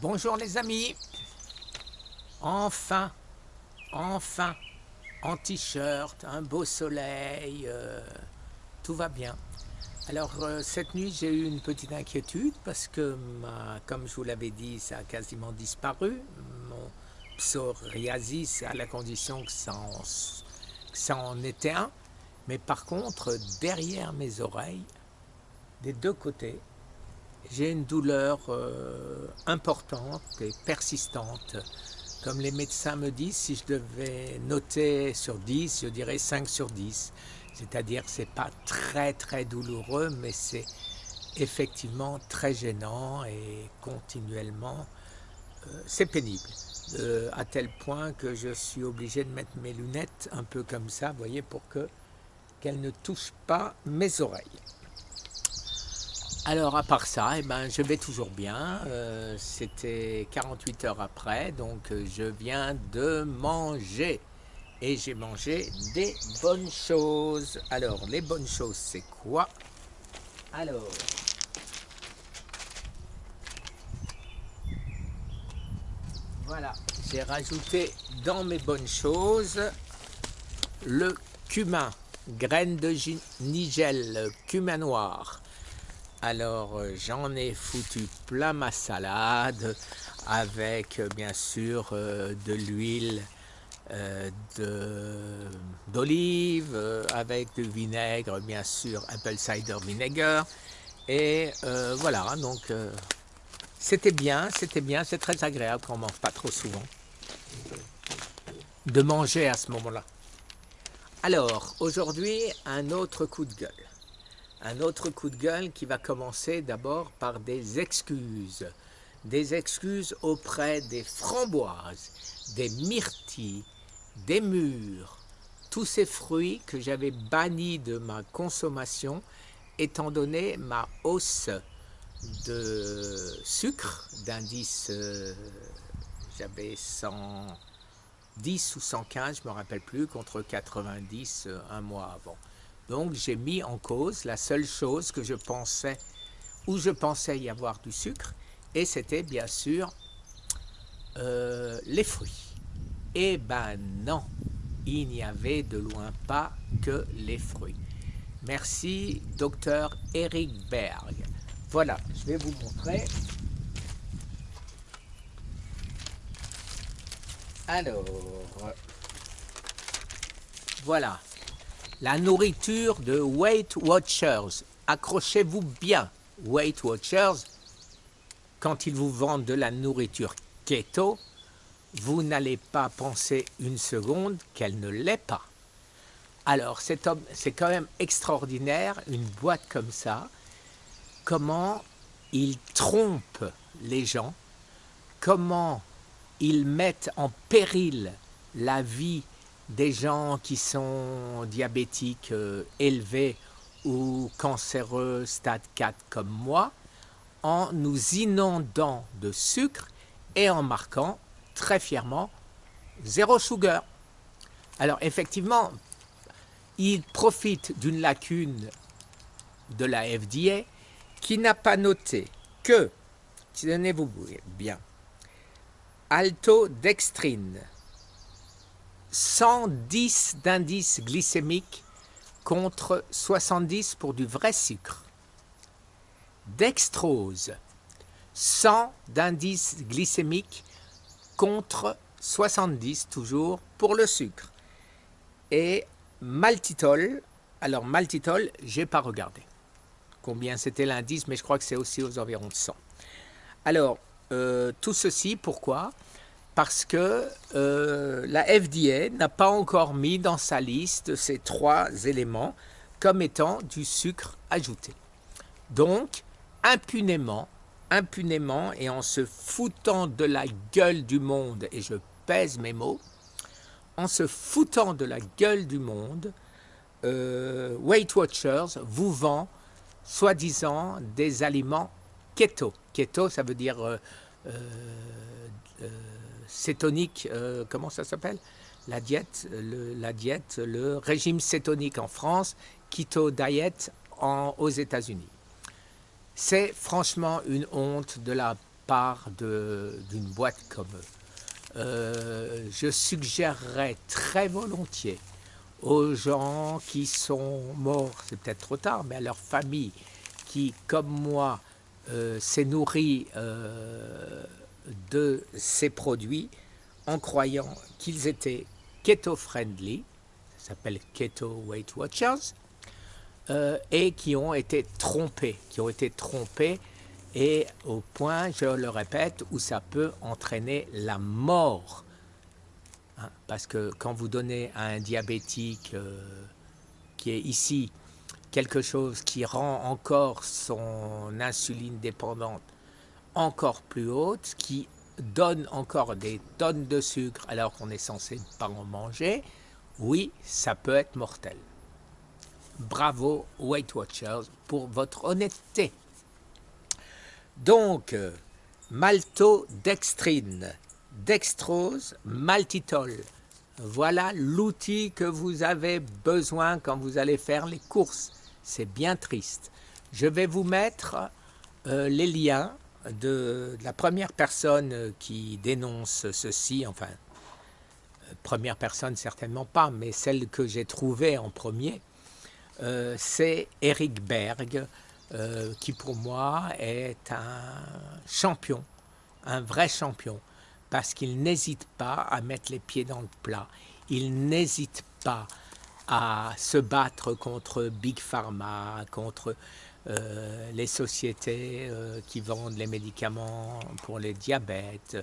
Bonjour les amis, enfin, enfin, en t-shirt, un beau soleil, tout va bien. Alors cette nuit j'ai eu une petite inquiétude parce que comme je vous l'avais dit, ça a quasiment disparu, mon psoriasis à la condition que ça en était un. Mais par contre, derrière mes oreilles, des deux côtés, j'ai une douleur importante et persistante. Comme les médecins me disent, si je devais noter sur 10, je dirais 5 sur 10. C'est-à-dire que ce n'est pas très douloureux, mais c'est effectivement très gênant et continuellement, c'est pénible. À tel point que je suis obligé de mettre mes lunettes un peu comme ça, vous voyez, pour qu'elles ne touchent pas mes oreilles. Alors à part ça, eh ben, je vais toujours bien. C'était 48 heures après, donc je viens de manger. Et j'ai mangé des bonnes choses. Alors les bonnes choses, c'est quoi? Alors, voilà, j'ai rajouté dans mes bonnes choses le cumin, graines de nigel, cumin noir. Alors j'en ai foutu plein ma salade avec bien sûr de l'huile d'olive, avec du vinaigre bien sûr, apple cider vinegar. Et voilà, donc c'était bien, c'est très agréable quand on ne mange pas trop souvent de manger à ce moment-là. Alors aujourd'hui, un autre coup de gueule. Un autre coup de gueule qui va commencer d'abord par des excuses. Des excuses auprès des framboises, des myrtilles, des mûres, tous ces fruits que j'avais bannis de ma consommation étant donné ma hausse de sucre, d'indice, j'avais 110 ou 115, je ne me rappelle plus, contre 90 un mois avant. Donc j'ai mis en cause la seule chose que je pensais, où je pensais y avoir du sucre, et c'était bien sûr les fruits. Eh ben non, il n'y avait de loin pas que les fruits. Merci, docteur Eric Berg. Voilà, je vais vous montrer. Alors, voilà, la nourriture de Weight Watchers. Accrochez-vous bien, Weight Watchers. Quand ils vous vendent de la nourriture keto, vous n'allez pas penser une seconde qu'elle ne l'est pas. Alors, c'est quand même extraordinaire, une boîte comme ça, comment ils trompent les gens, comment ils mettent en péril la vie des gens qui sont diabétiques élevés ou cancéreux stade 4 comme moi, en nous inondant de sucre et en marquant très fièrement zéro sugar. Alors effectivement, ils profitent d'une lacune de la FDA qui n'a pas noté que, tenez-vous bien, altodextrine, 110 d'indice glycémique contre 70 pour du vrai sucre. Dextrose, 100 d'indice glycémique contre 70 toujours pour le sucre. Et maltitol, alors maltitol, j'ai pas regardé combien c'était l'indice, mais je crois que c'est aussi aux environs de 100. Alors, tout ceci, pourquoi? Parce que la FDA n'a pas encore mis dans sa liste ces 3 éléments comme étant du sucre ajouté. Donc, impunément, et en se foutant de la gueule du monde, et je pèse mes mots, en se foutant de la gueule du monde, Weight Watchers vous vend soi-disant des aliments keto. Keto, ça veut dire cétonique, comment ça s'appelle? La diète, le régime cétonique en France, keto diet aux États-Unis. C'est franchement une honte de la part d'une boîte comme eux. Je suggérerais très volontiers aux gens qui sont morts, c'est peut-être trop tard, mais à leur famille, qui, comme moi, s'est nourrie de ces produits en croyant qu'ils étaient keto-friendly, ça s'appelle Keto Weight Watchers, et qui ont été trompés, et au point, je le répète, où ça peut entraîner la mort. Hein, parce que quand vous donnez à un diabétique qui est ici quelque chose qui rend encore son insuline dépendante encore plus haute, qui donne encore des tonnes de sucre alors qu'on est censé ne pas en manger, oui, ça peut être mortel. Bravo Weight Watchers pour votre honnêteté. Donc, maltodextrine, dextrose, maltitol. Voilà l'outil que vous avez besoin quand vous allez faire les courses. C'est bien triste. Je vais vous mettre les liens de la première personne qui dénonce ceci, enfin, première personne certainement pas, mais celle que j'ai trouvée en premier, c'est Eric Berg, qui pour moi est un champion, un vrai champion, parce qu'il n'hésite pas à mettre les pieds dans le plat, il n'hésite pas à se battre contre Big Pharma, contre les sociétés qui vendent les médicaments pour les diabètes,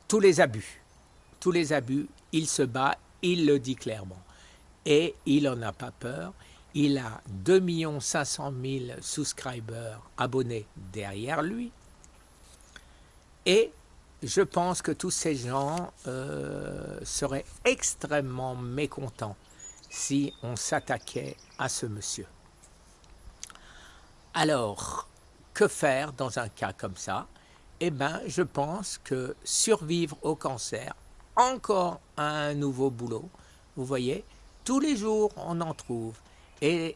tous les abus, il se bat, il le dit clairement. Et il n'en a pas peur. Il a 2 500 000 subscribers, abonnés derrière lui. Et je pense que tous ces gens seraient extrêmement mécontents si on s'attaquait à ce monsieur. Alors, que faire dans un cas comme ça? Eh bien, je pense que survivre au cancer, encore un nouveau boulot, vous voyez, tous les jours, on en trouve. Et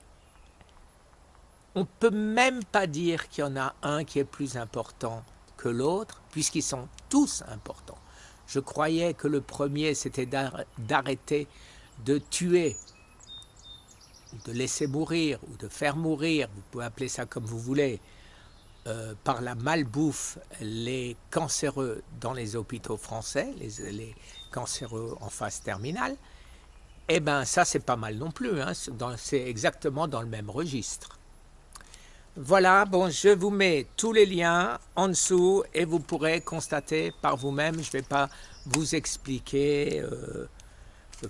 on ne peut même pas dire qu'il y en a un qui est plus important que l'autre, puisqu'ils sont tous importants. Je croyais que le premier, c'était d'arrêter de tuer, de laisser mourir, ou de faire mourir, vous pouvez appeler ça comme vous voulez, par la malbouffe, les cancéreux dans les hôpitaux français, les cancéreux en phase terminale. Eh bien, ça, c'est pas mal non plus, hein. C'est exactement dans le même registre. Voilà, bon, je vous mets tous les liens en dessous et vous pourrez constater par vous-même. Je ne vais pas vous expliquer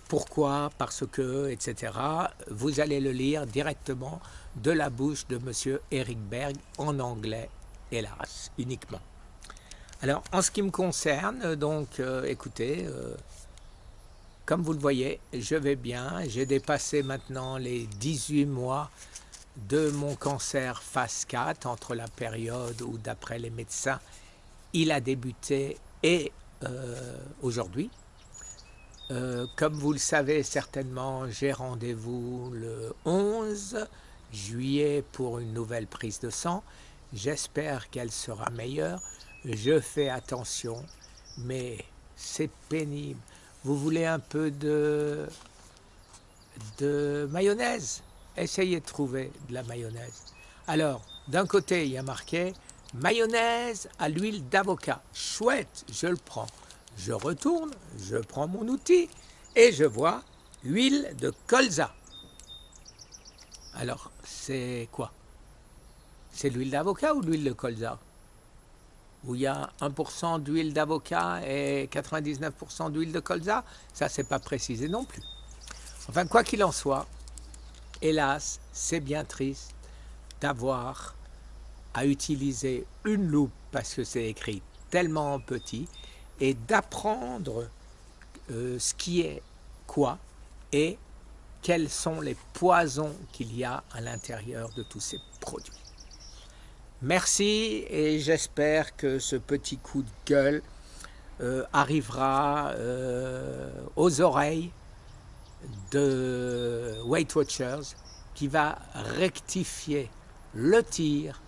pourquoi, parce que, etc. Vous allez le lire directement de la bouche de M. Eric Berg en anglais, hélas, uniquement. Alors, en ce qui me concerne, donc, écoutez... comme vous le voyez, je vais bien. J'ai dépassé maintenant les 18 mois de mon cancer phase 4, entre la période où, d'après les médecins, il a débuté et aujourd'hui. Comme vous le savez certainement, j'ai rendez-vous le 11 juillet pour une nouvelle prise de sang. J'espère qu'elle sera meilleure. Je fais attention, mais c'est pénible. Vous voulez un peu de mayonnaise? Essayez de trouver de la mayonnaise. Alors, d'un côté, il y a marqué mayonnaise à l'huile d'avocat. Chouette, je le prends. Je retourne, je prends mon outil et je vois huile de colza. Alors, c'est quoi? C'est l'huile d'avocat ou l'huile de colza? Où il y a 1% d'huile d'avocat et 99% d'huile de colza, ça c'est pas précisé non plus. Enfin, quoi qu'il en soit, hélas, c'est bien triste d'avoir à utiliser une loupe parce que c'est écrit tellement petit et d'apprendre ce qui est quoi et quels sont les poisons qu'il y a à l'intérieur de tous ces produits. Merci et j'espère que ce petit coup de gueule arrivera aux oreilles de Weight Watchers qui va rectifier le tir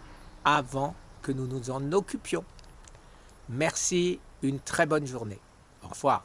avant que nous nous en occupions. Merci, une très bonne journée. Au revoir.